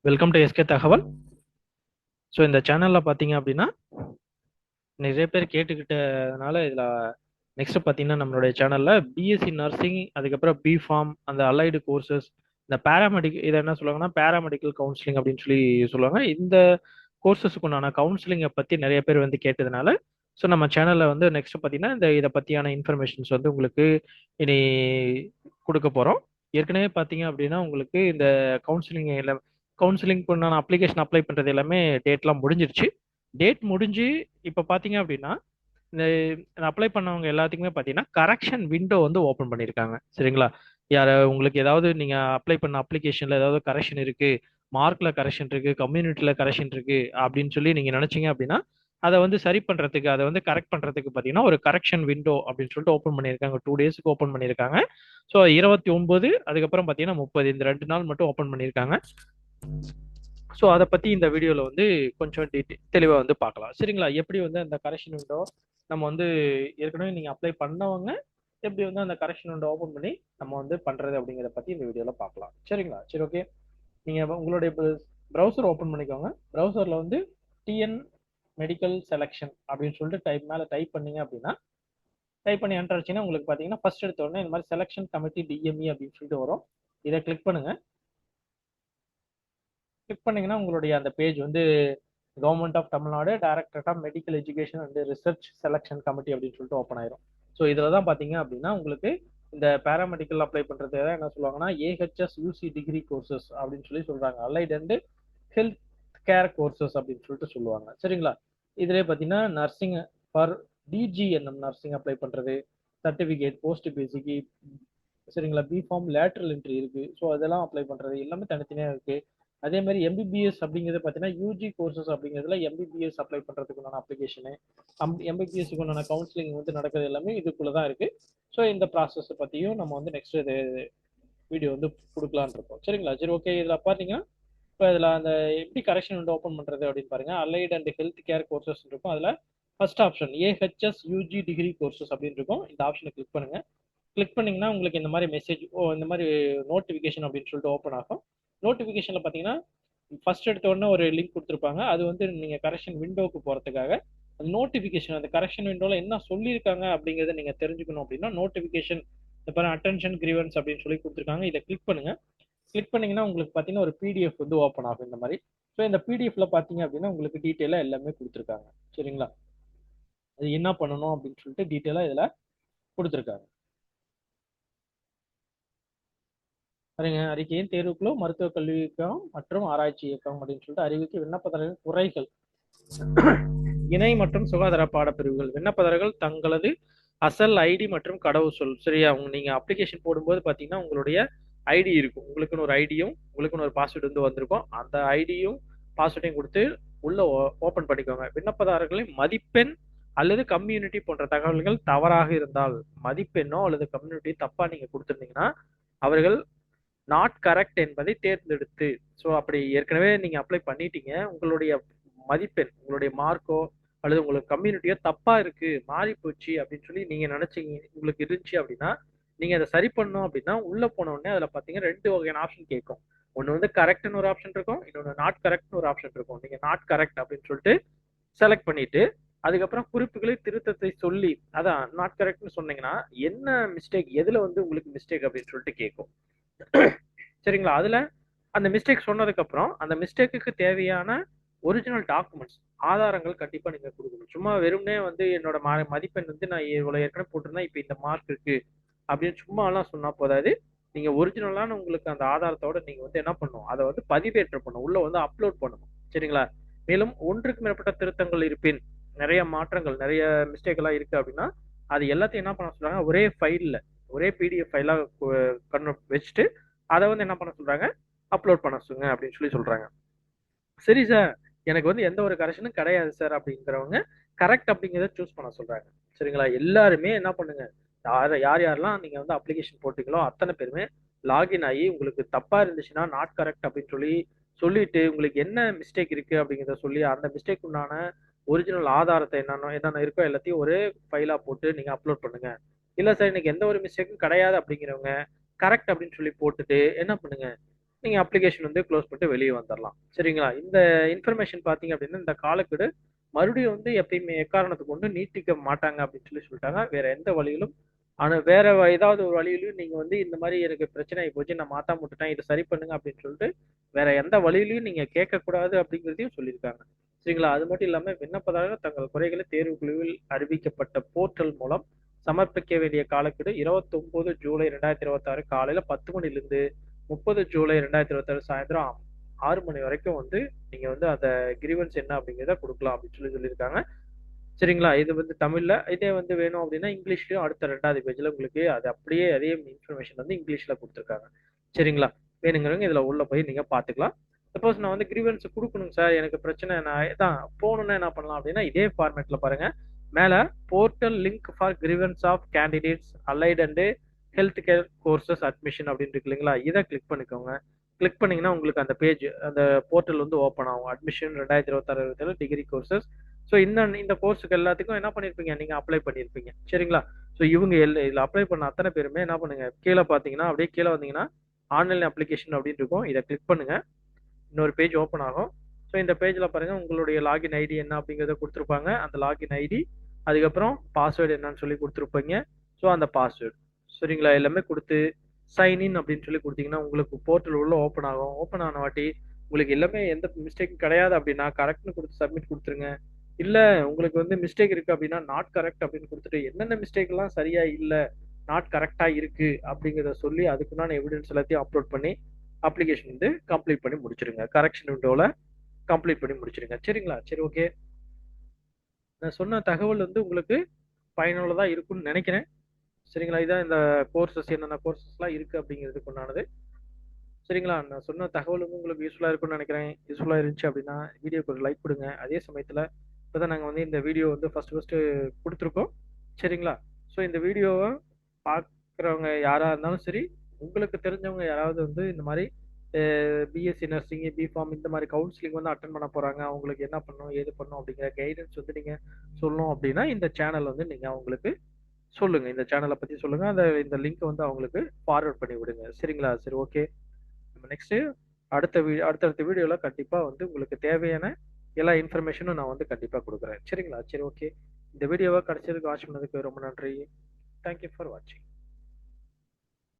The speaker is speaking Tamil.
வெல்கம் டு எஸ்கே தகவல். ஸோ இந்த சேனலில் பார்த்தீங்க அப்படின்னா நிறைய பேர் கேட்டுக்கிட்டதுனால இதில் நெக்ஸ்ட் பார்த்தீங்கன்னா நம்மளுடைய சேனலில் பிஎஸ்சி நர்சிங், அதுக்கப்புறம் பிஃபார்ம், அந்த அலைடு கோர்சஸ், இந்த பேராமெடிக் இதை என்ன சொல்லுவாங்கன்னா பேராமெடிக்கல் கவுன்சிலிங் அப்படின்னு சொல்லி சொல்லுவாங்க. இந்த கோர்சஸுக்கு உண்டான கவுன்சிலிங்கை பற்றி நிறைய பேர் வந்து கேட்டதுனால ஸோ நம்ம சேனலில் வந்து நெக்ஸ்ட் பார்த்தீங்கன்னா இதை பற்றியான இன்ஃபர்மேஷன்ஸ் வந்து உங்களுக்கு இனி கொடுக்க போகிறோம். ஏற்கனவே பார்த்தீங்க அப்படின்னா உங்களுக்கு இந்த கவுன்சிலிங் கவுன்சிலிங் பண்ணான அப்ளிகேஷன் அப்ளை பண்ணுறது எல்லாமே டேட்லாம் முடிஞ்சிருச்சு. டேட் முடிஞ்சு இப்போ பார்த்தீங்க அப்படின்னா இந்த அப்ளை பண்ணவங்க எல்லாத்துக்குமே பார்த்தீங்கன்னா கரெக்ஷன் விண்டோ வந்து ஓப்பன் பண்ணியிருக்காங்க. சரிங்களா? யார் உங்களுக்கு ஏதாவது நீங்கள் அப்ளை பண்ண அப்ளிகேஷனில் ஏதாவது கரெக்ஷன் இருக்கு, மார்க்கில் கரெக்ஷன் இருக்கு, கம்யூனிட்டியில் கரெக்ஷன் இருக்கு அப்படின்னு சொல்லி நீங்கள் நினைச்சீங்க அப்படின்னா அதை வந்து சரி பண்ணுறதுக்கு, அதை வந்து கரெக்ட் பண்ணுறதுக்கு பார்த்தீங்கன்னா ஒரு கரெக்ஷன் விண்டோ அப்படின்னு சொல்லிட்டு ஓப்பன் பண்ணியிருக்காங்க. 2 டேஸ்க்கு ஓப்பன் பண்ணியிருக்காங்க. ஸோ 29 அதுக்கப்புறம் பார்த்தீங்கன்னா 30 இந்த 2 நாள் மட்டும் ஓப்பன் பண்ணியிருக்காங்க. ஸோ அதை பற்றி இந்த வீடியோவில் வந்து கொஞ்சம் தெளிவாக வந்து பார்க்கலாம். சரிங்களா? எப்படி வந்து அந்த கரெக்ஷன் விண்டோ நம்ம வந்து ஏற்கனவே நீங்கள் அப்ளை பண்ணவங்க எப்படி வந்து அந்த கரெக்ஷன் விண்டோ ஓப்பன் பண்ணி நம்ம வந்து பண்ணுறது அப்படிங்கிறத பற்றி இந்த வீடியோவில் பார்க்கலாம். சரிங்களா? சரி, ஓகே. நீங்கள் உங்களுடைய ப்ரௌசர் ஓப்பன் பண்ணிக்கோங்க. ப்ரௌசரில் வந்து டிஎன் மெடிக்கல் செலெக்ஷன் அப்படின்னு சொல்லிட்டு மேலே டைப் பண்ணீங்க அப்படின்னா டைப் பண்ணி என்டர் ஆச்சுன்னா உங்களுக்கு பார்த்தீங்கன்னா ஃபர்ஸ்ட் எடுத்த உடனே இந்த மாதிரி செலெக்ஷன் கமிட்டி டிஎம்இ அப்படின்னு சொல்லிட்டு வரும். இதை கிளிக் பண்ணுங்க. கிளிக் பண்ணீங்கன்னா உங்களுடைய அந்த பேஜ் வந்து government of Tamil Nadu directorate of medical education and research selection committee அப்படின்னு சொல்லிட்டு ஓப்பன் ஆயிரும். ஸோ இதில் தான் பார்த்தீங்க அப்படின்னா உங்களுக்கு இந்த பேராமெடிக்கல் அப்ளை பண்ணுறது என்ன சொல்லுவாங்கன்னா ஏஹெச்எஸ் யூசி டிகிரி கோர்சஸ் அப்படின்னு சொல்லி சொல்றாங்க. Allied and health care courses அப்படின்னு சொல்லிட்டு சொல்லுவாங்க. சரிங்களா? இதுலேயே பார்த்தீங்கன்னா nursing for DGNM nursing apply பண்ணுறது, சர்டிஃபிகேட் போஸ்ட் பேசிக், சரிங்களா, பிஃபார்ம் லேட்ரல் என்ட்ரி இருக்கு. ஸோ அதெல்லாம் அப்ளை பண்ணுறது எல்லாமே தனித்தனியாக இருக்கு. அதே மாதிரி எம்பிபிஎஸ் அப்படிங்கிறது பார்த்தீங்கன்னா யூஜி கோர்சஸ் அப்படிங்கிறதுல எம்பிபிஎஸ் அப்ளை பண்ணுறதுக்குண்டான அப்ளிகேஷனு, எம்பிபிஎஸ்க்கு உண்டான கவுன்சிலிங் வந்து நடக்கிறது எல்லாமே இதுக்குள்ள தான் இருக்கு. ஸோ இந்த ப்ராசஸ் பற்றியும் நம்ம வந்து நெக்ஸ்ட் இது வீடியோ வந்து கொடுக்கலான்னு இருக்கோம். சரிங்களா? சரி, ஓகே. இதில் பார்த்தீங்கன்னா இப்போ இதில் அந்த எப்படி கரெக்ஷன் வந்து ஓப்பன் பண்ணுறது அப்படின்னு பாருங்க. Allied and health care courses இருக்கும். அதில் first option AHS UG degree courses அப்படின்னு இருக்கும். இந்த ஆப்ஷனை கிளிக் பண்ணுங்க. கிளிக் பண்ணீங்கன்னா உங்களுக்கு இந்த மாதிரி மெசேஜ் இந்த மாதிரி நோட்டிஃபிகேஷன் அப்படின்னு சொல்லிட்டு ஓப்பன் ஆகும். நோட்டிஃபிகேஷனில் பார்த்தீங்கன்னா ஃபர்ஸ்ட் எடுத்த உடனே ஒரு லிங்க் கொடுத்துருப்பாங்க. அது வந்து நீங்கள் கரெக்ஷன் விண்டோவுக்கு போகிறதுக்காக அந்த நோட்டிஃபிகேஷன் அந்த கரெக்ஷன் விண்டோவில் என்ன சொல்லியிருக்காங்க அப்படிங்கிறத நீங்கள் தெரிஞ்சுக்கணும் அப்படின்னா நோட்டிஃபிகேஷன் இப்போ அட்டென்ஷன் கிரீவன்ஸ் அப்படின்னு சொல்லி கொடுத்துருக்காங்க. இதை கிளிக் பண்ணுங்க. கிளிக் பண்ணீங்கன்னா உங்களுக்கு பார்த்தீங்கன்னா ஒரு பிடிஎஃப் வந்து ஓப்பன் ஆகும் இந்த மாதிரி. ஸோ இந்த பிடிஎஃப்ல பார்த்தீங்க அப்படின்னா உங்களுக்கு டீட்டெயிலாக எல்லாமே கொடுத்துருக்காங்க. சரிங்களா? அது என்ன பண்ணணும் அப்படின்னு சொல்லிட்டு டீட்டெயிலாக இதில் கொடுத்துருக்காங்க. பாருங்க, அறிக்கையின் தேர்வுக்குழு மருத்துவக் கல்வி இயக்கம் மற்றும் ஆராய்ச்சி இயக்கம் அப்படின்னு சொல்லிட்டு அறிவிக்க விண்ணப்பதாரர்களின் குறைகள், இணை மற்றும் சுகாதார பாடப்பிரிவுகள் விண்ணப்பதாரர்கள் தங்களது அசல் ஐடி மற்றும் கடவுச்சொல், சரியா, நீங்க அப்ளிகேஷன் போடும்போது பாத்தீங்கன்னா உங்களுடைய ஐடி இருக்கும். உங்களுக்குன்னு ஒரு ஐடியும் உங்களுக்குன்னு ஒரு பாஸ்வேர்டு வந்து வந்திருக்கும். அந்த ஐடியும் பாஸ்வேர்டையும் கொடுத்து உள்ள ஓபன் பண்ணிக்கோங்க. விண்ணப்பதாரர்களின் மதிப்பெண் அல்லது கம்யூனிட்டி போன்ற தகவல்கள் தவறாக இருந்தால், மதிப்பெண்ணோ அல்லது கம்யூனிட்டி தப்பா நீங்க கொடுத்துருந்தீங்கன்னா அவர்கள் நாட் கரெக்ட் என்பதை தேர்ந்தெடுத்து, ஸோ அப்படி ஏற்கனவே நீங்க அப்ளை பண்ணிட்டீங்க, உங்களுடைய மதிப்பெண் உங்களுடைய மார்க்கோ அல்லது உங்களுக்கு கம்யூனிட்டியோ தப்பா இருக்கு, மாறி போச்சு அப்படின்னு சொல்லி நீங்க நினைச்சீங்க, உங்களுக்கு இருந்துச்சு அப்படின்னா நீங்க அதை சரி பண்ணணும் அப்படின்னா உள்ள போன உடனே அதுல பாத்தீங்கன்னா 2 வகையான ஆப்ஷன் கேட்கும். ஒன்னு வந்து கரெக்ட்னு ஒரு ஆப்ஷன் இருக்கும், இன்னொன்னு நாட் கரெக்ட்னு ஒரு ஆப்ஷன் இருக்கும். நீங்க நாட் கரெக்ட் அப்படின்னு சொல்லிட்டு செலக்ட் பண்ணிட்டு அதுக்கப்புறம் குறிப்புகளை திருத்தத்தை சொல்லி அதான் நாட் கரெக்ட்னு சொன்னீங்கன்னா என்ன மிஸ்டேக், எதுல வந்து உங்களுக்கு மிஸ்டேக் அப்படின்னு சொல்லிட்டு கேட்கும். சரிங்களா? அதுல அந்த மிஸ்டேக் சொன்னதுக்கு அப்புறம் அந்த மிஸ்டேக்குக்கு தேவையான ஒரிஜினல் டாக்குமெண்ட்ஸ், ஆதாரங்கள் கண்டிப்பா நீங்க கொடுக்கணும். சும்மா வெறும்னே வந்து என்னோட மதிப்பெண் வந்து நான் இவ்வளவு ஏற்கனவே போட்டிருந்தேன், இப்ப இந்த மார்க் இருக்கு அப்படின்னு சும்மா எல்லாம் சொன்னா போதாது. நீங்க ஒரிஜினலான உங்களுக்கு அந்த ஆதாரத்தோட நீங்க வந்து என்ன பண்ணணும், அதை வந்து பதிவேற்ற பண்ணணும், உள்ள வந்து அப்லோட் பண்ணணும். சரிங்களா? மேலும் ஒன்றுக்கு மேற்பட்ட திருத்தங்கள் இருப்பின், நிறைய மாற்றங்கள் நிறைய மிஸ்டேக் எல்லாம் இருக்கு அப்படின்னா அது எல்லாத்தையும் என்ன பண்ண சொல்றாங்க, ஒரே ஃபைல்ல ஒரே பிடிஎஃப் ஃபைலா வச்சுட்டு அதை வந்து என்ன பண்ண சொல்றாங்க, அப்லோட் பண்ண சொல்லுங்க அப்படின்னு சொல்லி சொல்றாங்க. சரி சார், எனக்கு வந்து எந்த ஒரு கரெக்ஷனும் கிடையாது சார் அப்படிங்கிறவங்க கரெக்ட் அப்படிங்கிறத சூஸ் பண்ண சொல்றாங்க. சரிங்களா? எல்லாருமே என்ன பண்ணுங்க, யார் யாரெல்லாம் நீங்க வந்து அப்ளிகேஷன் போட்டீங்களோ அத்தனை பேருமே லாகின் ஆகி உங்களுக்கு தப்பா இருந்துச்சுன்னா நாட் கரெக்ட் அப்படின்னு சொல்லி சொல்லிட்டு உங்களுக்கு என்ன மிஸ்டேக் இருக்கு அப்படிங்கிறத சொல்லி அந்த மிஸ்டேக் உண்டான ஒரிஜினல் ஆதாரத்தை என்னென்ன இருக்கோ எல்லாத்தையும் ஒரே ஃபைலா போட்டு நீங்க அப்லோட் பண்ணுங்க. இல்ல சார் எனக்கு எந்த ஒரு மிஸ்டேக்கும் கிடையாது அப்படிங்கிறவங்க கரெக்ட் அப்படின்னு சொல்லி போட்டுட்டு என்ன பண்ணுங்க, நீங்கள் அப்ளிகேஷன் வந்து க்ளோஸ் பண்ணிட்டு வெளியே வந்துடலாம். சரிங்களா? இந்த இன்ஃபர்மேஷன் பார்த்தீங்க அப்படின்னா இந்த காலக்கெடு மறுபடியும் வந்து எப்பயுமே எக்காரணத்துக்கு கொண்டு நீட்டிக்க மாட்டாங்க அப்படின்னு சொல்லிட்டாங்க. வேற எந்த வழியிலும் வேற ஏதாவது ஒரு வழியிலும் நீங்க வந்து இந்த மாதிரி எனக்கு பிரச்சனை ஆகி போச்சு, நான் மாத்தாம விட்டுட்டேன், இதை சரி பண்ணுங்க அப்படின்னு சொல்லிட்டு வேற எந்த வழியிலையும் நீங்க கேட்கக்கூடாது அப்படிங்கிறதையும் சொல்லியிருக்காங்க. சரிங்களா? அது மட்டும் இல்லாம விண்ணப்பதாரர்கள் தங்கள் குறைகளை தேர்வு குழுவில் அறிவிக்கப்பட்ட போர்ட்டல் மூலம் சமர்ப்பிக்க வேண்டிய காலக்கெடு 29 ஜூலை 2026 காலையில 10 மணிலிருந்து 30 ஜூலை 2026 சாயந்தரம் 6 மணி வரைக்கும் வந்து நீங்க வந்து அந்த கிரீவன்ஸ் என்ன அப்படிங்கிறத கொடுக்கலாம் அப்படின்னு சொல்லியிருக்காங்க. சரிங்களா? இது வந்து தமிழ்ல. இதே வந்து வேணும் அப்படின்னா இங்கிலீஷ்லயும் அடுத்த 2வது பேஜ்ல உங்களுக்கு அது அப்படியே அதே இன்ஃபர்மேஷன் வந்து இங்கிலீஷ்ல கொடுத்துருக்காங்க. சரிங்களா? வேணுங்கிறவங்க இதுல உள்ள போய் நீங்க பாத்துக்கலாம். சப்போஸ் நான் வந்து கிரீவன்ஸ் கொடுக்கணும் சார், எனக்கு பிரச்சனை, நான் தான் போகணும்னா என்ன பண்ணலாம் அப்படின்னா இதே ஃபார்மேட்ல பாருங்க. மேல portal link for grievance of candidates allied and health care courses admission அப்படின்னு இருக்கு இல்லைங்களா? இதை கிளிக் பண்ணிக்கோங்க. கிளிக் பண்ணீங்கன்னா உங்களுக்கு அந்த பேஜ் அந்த போர்ட்டல் வந்து ஓப்பன் ஆகும். Admission 2026 degree courses. ஸோ இந்த கோர்ஸுக்கு எல்லாத்துக்கும் என்ன பண்ணியிருப்பீங்க, நீங்க அப்ளை பண்ணியிருப்பீங்க. சரிங்களா? ஸோ இவங்க இதில் அப்ளை பண்ண அத்தனை பேருமே என்ன பண்ணுங்க, கீழே பார்த்தீங்கன்னா அப்படியே கீழே வந்தீங்கன்னா ஆன்லைன் அப்ளிகேஷன் அப்படின்னு இருக்கும். இதை கிளிக் பண்ணுங்க. இன்னொரு பேஜ் ஓப்பன் ஆகும். ஸோ இந்த பேஜில் பாருங்க உங்களுடைய லாகின் ஐடி என்ன அப்படிங்கிறத கொடுத்துருப்பாங்க. அந்த லாகின் ஐடி, அதுக்கப்புறம் பாஸ்வேர்டு என்னன்னு சொல்லி கொடுத்துருப்பீங்க. ஸோ அந்த பாஸ்வேர்டு சரிங்களா எல்லாமே கொடுத்து சைன்இன் அப்படின்னு சொல்லி கொடுத்தீங்கன்னா உங்களுக்கு போர்ட்டல் உள்ள ஓப்பன் ஆகும். ஓப்பன் ஆன வாட்டி உங்களுக்கு எல்லாமே எந்த மிஸ்டேக்கும் கிடையாது அப்படின்னா கரெக்ட்னு கொடுத்து சப்மிட் கொடுத்துருங்க. இல்ல உங்களுக்கு வந்து மிஸ்டேக் இருக்கு அப்படின்னா நாட் கரெக்ட் அப்படின்னு கொடுத்துட்டு என்னென்ன மிஸ்டேக் எல்லாம் சரியா இல்ல, நாட் கரெக்டா இருக்கு அப்படிங்கிறத சொல்லி அதுக்குண்டான எவிடன்ஸ் எல்லாத்தையும் அப்லோட் பண்ணி அப்ளிகேஷன் வந்து கம்ப்ளீட் பண்ணி முடிச்சிருங்க. கரெக்ஷன் விண்டோல கம்ப்ளீட் பண்ணி முடிச்சிருங்க. சரிங்களா? சரி, ஓகே. நான் சொன்ன தகவல் வந்து உங்களுக்கு பயனுள்ளதா இருக்கும்னு நினைக்கிறேன். சரிங்களா? இதான் இந்த கோர்சஸ் என்னென்ன கோர்சஸ்லாம் இருக்கு அப்படிங்கிறதுக்கு உண்டானது. சரிங்களா? நான் சொன்ன தகவல் வந்து உங்களுக்கு யூஸ்ஃபுல்லா இருக்கும்னு நினைக்கிறேன். யூஸ்ஃபுல்லா இருந்துச்சு அப்படின்னா வீடியோக்கு ஒரு லைக் கொடுங்க. அதே சமயத்துல இப்பதான் நாங்க வந்து இந்த வீடியோ வந்து ஃபர்ஸ்ட் கொடுத்துருக்கோம். சரிங்களா? ஸோ இந்த வீடியோவை பார்க்குறவங்க யாரா இருந்தாலும் சரி, உங்களுக்கு தெரிஞ்சவங்க யாராவது வந்து இந்த மாதிரி பிஎஸ்சி நர்சிங், பிஃபார்ம் இந்த மாதிரி கவுன்சிலிங் வந்து அட்டன் பண்ண போறாங்க, அவங்களுக்கு என்ன பண்ணணும் ஏது பண்ணணும் அப்படிங்கிற கைடன்ஸ் வந்து நீங்க சொல்லணும் அப்படின்னா இந்த சேனல் வந்து நீங்க அவங்களுக்கு சொல்லுங்க. இந்த சேனலை பத்தி சொல்லுங்க. இந்த லிங்க் வந்து அவங்களுக்கு ஃபார்வர்ட் பண்ணி விடுங்க. சரிங்களா? சரி, ஓகே. நம்ம நெக்ஸ்ட் அடுத்தடுத்த வீடியோல கண்டிப்பா வந்து உங்களுக்கு தேவையான எல்லா இன்ஃபர்மேஷனும் நான் வந்து கண்டிப்பா கொடுக்குறேன். சரிங்களா? சரி, ஓகே. இந்த வீடியோவை கடைசிக்கு வாட்ச் பண்ணதுக்கு ரொம்ப நன்றி. தேங்க்யூ ஃபார் வாட்சிங்.